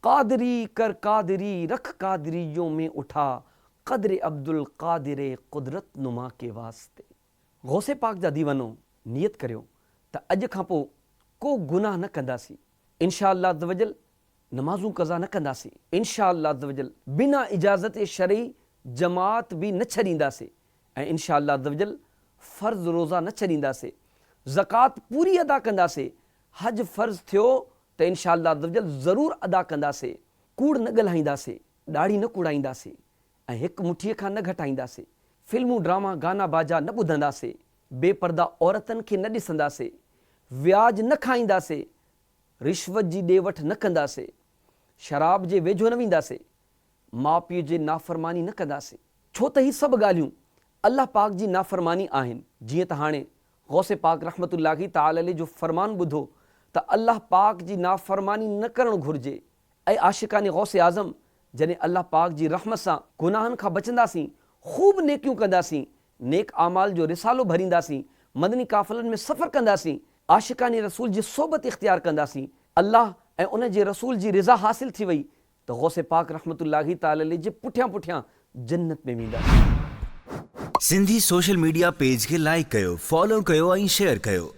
कादरी कर कादरी रख कादरियों में उठा, कदर अब्दुल कादिर कुदरत नुमा के वास्ते। गौसे पाक जा दीवानो नियत करियो त अज खां पोइ को गुनाह न कंदासीं, इंशा अल्लाह अज़्ज़ वजल नमाज़ूं कज़ा न कंदासीं, इंशा अल्लाह अज़्ज़ वजल बिना इजाज़त शरई जमात भी न छॾींदासीं ऐं इंशा अल्लाह अज़्ज़ वजल फ़र्ज़ रोज़ा न छॾींदासीं, ज़कात पूरी अदा कंदासीं, हज फ़र्ज़ थियो त इंशा अल्लाह अज़्ज़ वजल ज़रूरु अदा कंदासीं, कूड़ न ॻाल्हाईंदासीं, ॾाढ़ी न कूड़ाईंदासीं ऐं हिकु मुठीअ खां न घटाईंदासीं, फिल्मूं ड्रामा गाना बाजा न ॿुधंदासीं, बेपर्दा औरतनि खे न ॾिसंदासीं, व्याज न खाईंदासीं, रिश्वत जी ॾे वठि न कंदासीं, शराब जे वेझो न वेंदासीं, माउ पीउ जे नाफ़रमानी न कंदासीं। छो त ही सभु ॻाल्हियूं अल्लाह पाक जी नाफ़रमानी आहिनि। जीअं त हाणे गौसे पाक रहमतुल्लाहि ताला अलैहि जो फ़रमान ॿुधो त अल्लाह पाक जी नाफ़रमानी न करणु घुरिजे। ऐं आशिक़ानी गौसे आज़म जॾहिं अल्लाह पाक जी रहमत सां गुनाहनि खां बचंदासीं, ख़ूब नेकियूं कंदासीं, नेक आमाल जो रिसालो भरींदासीं, मदनी काफ़िलनि में सफ़र कंदासीं, आशिक़ानी रसूल जी सोबत इख़्तियार कंदासीं, अल्लाह ऐं उन जे रसूल जी रिज़ा हासिल थी वई त गौसे पाक रहमतुल्लाहि ताला अलैहि जे पुठियां पुठियां जन्नत में वेंदासीं। सिंधी सोशल मीडिया पेज खे लाइक कयो, फॉलो कयो ऐं शेयर कयो।